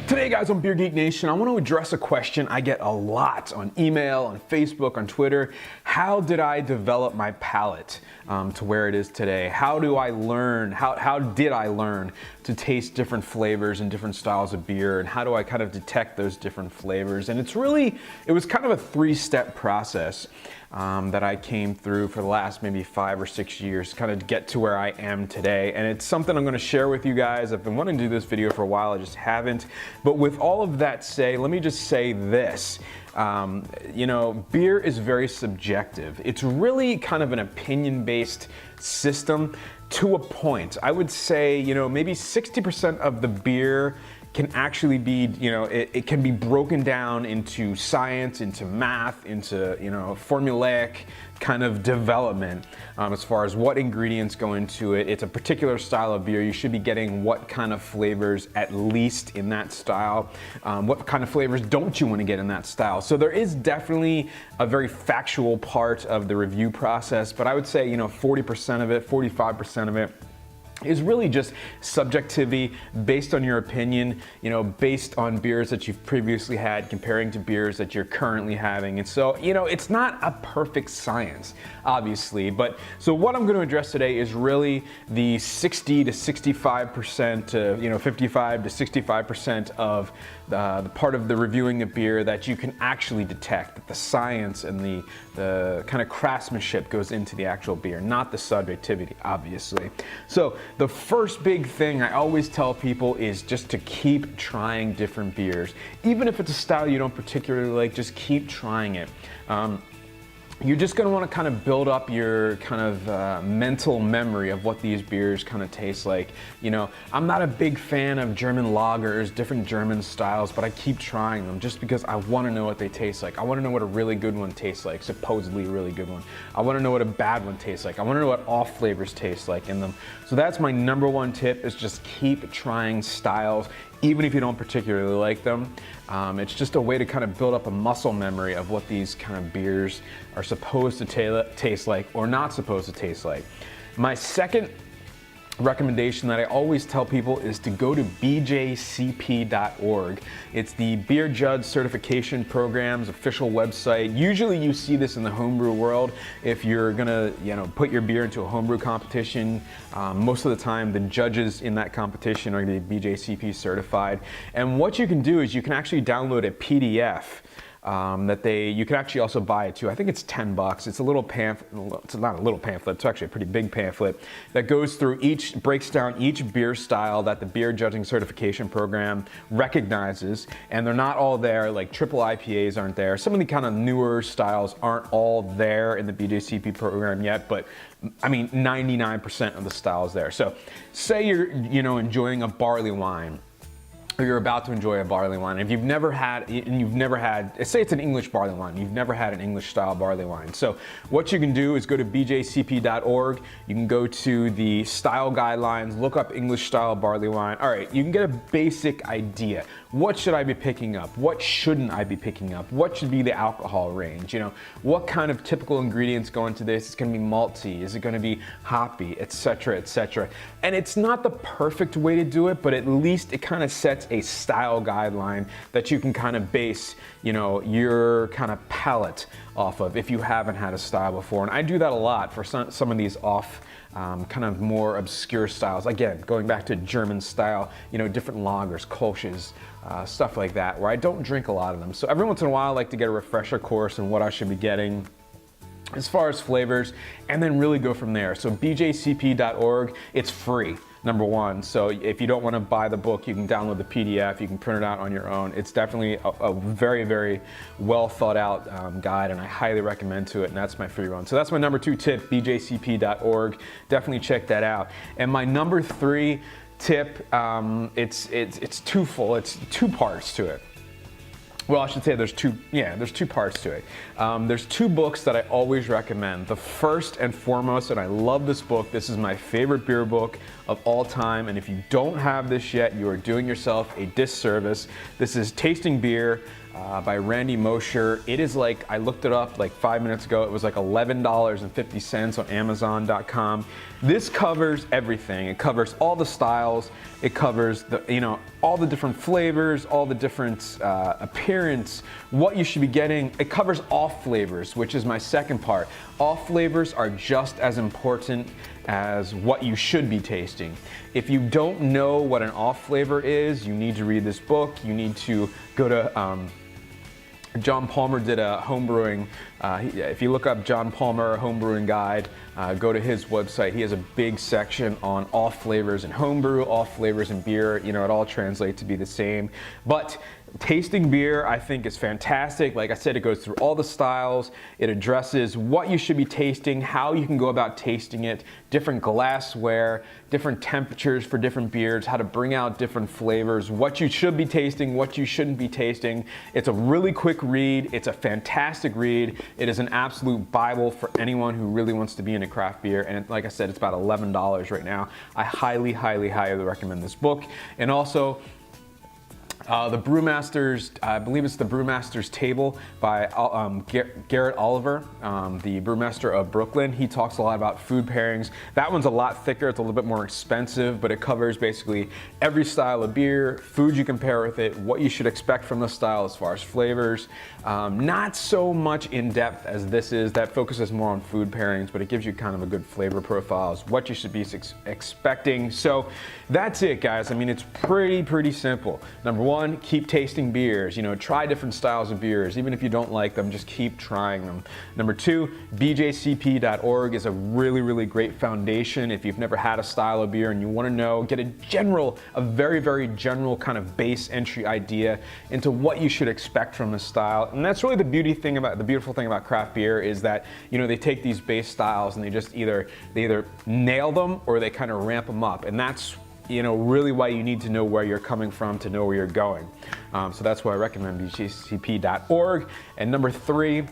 Today guys on Beer Geek Nation, I want to address a question I get a lot on email, on Facebook, on Twitter. How did I develop my palate to where it is today? How did I learn to taste different flavors and different styles of beer, and how do I kind of detect those different flavors? And it was kind of a three-step process that I came through for the last maybe 5 or 6 years, kind of to get to where I am today. And it's something I'm going to share with you guys. I've been wanting to do this video for a while, I just haven't. But with all of that said, let me just say this. You know, beer is very subjective. It's really kind of an opinion-based system to a point. I would say, you know, maybe 60% of the beer can actually be, you know, it can be broken down into science, into math, into, you know, formulaic kind of development as far as what ingredients go into it. It's a particular style of beer. You should be getting what kind of flavors at least in that style. What kind of flavors don't you want to get in that style? So there is definitely a very factual part of the review process, but I would say, you know, 40% of it, 45% of it is really just subjectivity based on your opinion, you know, based on beers that you've previously had, comparing to beers that you're currently having. And so, you know, it's not a perfect science, obviously, but so what I'm going to address today is really the 60 to 65%, you know, 55 to 65% of the part of the reviewing of beer that you can actually detect, that the science and the kind of craftsmanship goes into the actual beer, not the subjectivity, obviously. So the first big thing I always tell people is just to keep trying different beers. Even if it's a style you don't particularly like, just keep trying it. You're just going to want to kind of build up your kind of mental memory of what these beers kind of taste like. You know, I'm not a big fan of German lagers, different German styles, but I keep trying them just because I want to know what they taste like. I want to know what a really good one tastes like, supposedly a really good one. I want to know what a bad one tastes like. I want to know what off flavors taste like in them. So that's my number one tip, is just keep trying styles, even if you don't particularly like them. It's just a way to kind of build up a muscle memory of what these kind of beers are supposed to taste like or not supposed to taste like. My second recommendation that I always tell people is to go to bjcp.org. It's the Beer Judge Certification Program's official website. Usually you see this in the homebrew world. If you're gonna, you know, put your beer into a homebrew competition, most of the time the judges in that competition are gonna be BJCP certified. And what you can do is you can actually download a PDF you can actually also buy it too. I think it's $10. It's a little pamphlet. It's not a little pamphlet. It's actually a pretty big pamphlet that goes through breaks down each beer style that the Beer Judging Certification Program recognizes, and they're not all there. Like triple IPAs aren't there. Some of the kind of newer styles aren't all there in the BJCP program yet, but I mean 99% of the styles there. So say you're, you know, enjoying a barley wine, or you're about to enjoy a barley wine. If you've never had, say it's an English barley wine, you've never had an English style barley wine. So what you can do is go to bjcp.org, you can go to the style guidelines, look up English style barley wine. All right, you can get a basic idea. What should I be picking up? What shouldn't I be picking up? What should be the alcohol range? You know, what kind of typical ingredients go into this? It's gonna be malty, is it gonna be hoppy, etc., etc. And it's not the perfect way to do it, but at least it kind of sets a style guideline that you can kind of base, you know, your kind of palate off of if you haven't had a style before. And I do that a lot for some of these off kind of more obscure styles. Again, going back to German style, you know, different lagers, Kolsch's, stuff like that, where I don't drink a lot of them. So every once in a while I like to get a refresher course on what I should be getting as far as flavors, and then really go from there. So bjcp.org, it's free, number one. So if you don't want to buy the book, you can download the PDF, you can print it out on your own. It's definitely a very, very well thought out guide, and I highly recommend to it, and that's my free one. So that's my number two tip, bjcp.org. Definitely check that out. And my number three tip, it's twofold, it's two parts to it. Well, I should say there's two parts to it. There's two books that I always recommend. The first and foremost, and I love this book, this is my favorite beer book of all time, and if you don't have this yet, you are doing yourself a disservice. This is Tasting Beer by Randy Mosher. It is like, I looked it up like 5 minutes ago, it was like $11.50 on Amazon.com. This covers everything. It covers all the styles. It covers the, all the different flavors, all the different appearance, what you should be getting. It covers off flavors, which is my second part. Off flavors are just as important as what you should be tasting. If you don't know what an off flavor is, you need to read this book. You need to go to John Palmer did a homebrewing. If you look up John Palmer homebrewing guide, go to his website. He has a big section on off flavors in homebrew, off flavors in beer. It all translates to be the same. But tasting beer, I think, is fantastic. Like I said, it goes through all the styles. It addresses what you should be tasting, how you can go about tasting it, different glassware, different temperatures for different beers, how to bring out different flavors, what you should be tasting, what you shouldn't be tasting. It's a really quick read. It's a fantastic read. It is an absolute Bible for anyone who really wants to be into craft beer. And like I said, it's about $11 right now. I highly, highly, highly recommend this book. And also, the Brewmaster's, I believe it's the Brewmaster's Table by Garrett Oliver, the brewmaster of Brooklyn. He talks a lot about food pairings. That one's a lot thicker, it's a little bit more expensive, but it covers basically every style of beer, food you can pair with it, what you should expect from the style as far as flavors. Not so much in depth as this is. That focuses more on food pairings, but it gives you kind of a good flavor profiles, what you should be expecting. So that's it, guys. I mean, it's pretty simple. Number one, keep tasting beers. Try different styles of beers. Even if you don't like them, just keep trying them. Number two, bjcp.org is a really great foundation. If you've never had a style of beer and you want to know, get a very general kind of base entry idea into what you should expect from a style. And that's really the beautiful thing about craft beer is that, they take these base styles and they just either nail them or they kind of ramp them up. And that's really why you need to know where you're coming from to know where you're going. So that's why I recommend bjcp.org. And number three,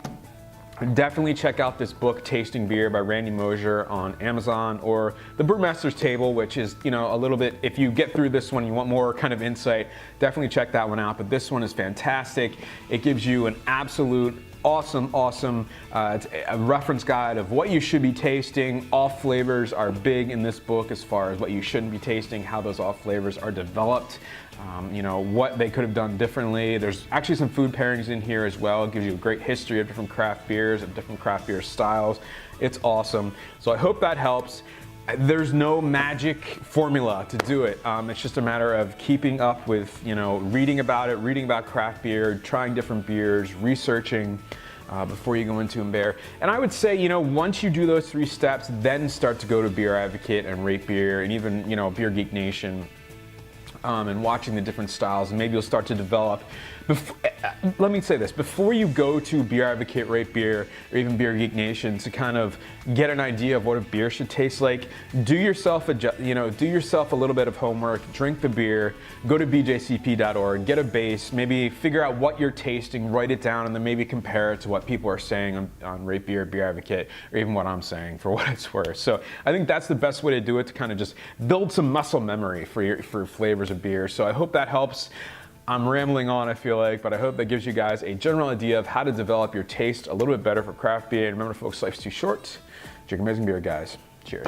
definitely check out this book, Tasting Beer by Randy Mosher on Amazon, or The Brewmaster's Table, which is, a little bit, if you get through this one, you want more kind of insight, definitely check that one out. But this one is fantastic. It gives you an absolute awesome it's a reference guide of what you should be tasting. Off flavors are big in this book as far as what you shouldn't be tasting, how those off flavors are developed, what they could have done differently. There's actually some food pairings in here as well. It gives you a great history of different craft beers and different craft beer styles. It's awesome. So I hope that helps. There's no magic formula to do it. It's just a matter of keeping up with, reading about craft beer, trying different beers, researching before you go into beer. And I would say, once you do those 3 steps, then start to go to Beer Advocate and Rate Beer and even, Beer Geek Nation. And watching the different styles, and maybe you'll start to develop. Let me say this, before you go to Beer Advocate, Rate Beer, or even Beer Geek Nation to kind of get an idea of what a beer should taste like, do yourself a little bit of homework, drink the beer, go to bjcp.org, get a base, maybe figure out what you're tasting, write it down, and then maybe compare it to what people are saying on Rate Beer, Beer Advocate, or even what I'm saying, for what it's worth. So I think that's the best way to do it, to kind of just build some muscle memory for flavors of beer. So I hope that helps. I'm rambling on, I feel like, but I hope that gives you guys a general idea of how to develop your taste a little bit better for craft beer. And remember, folks, life's too short. Drink amazing beer, guys. Cheers.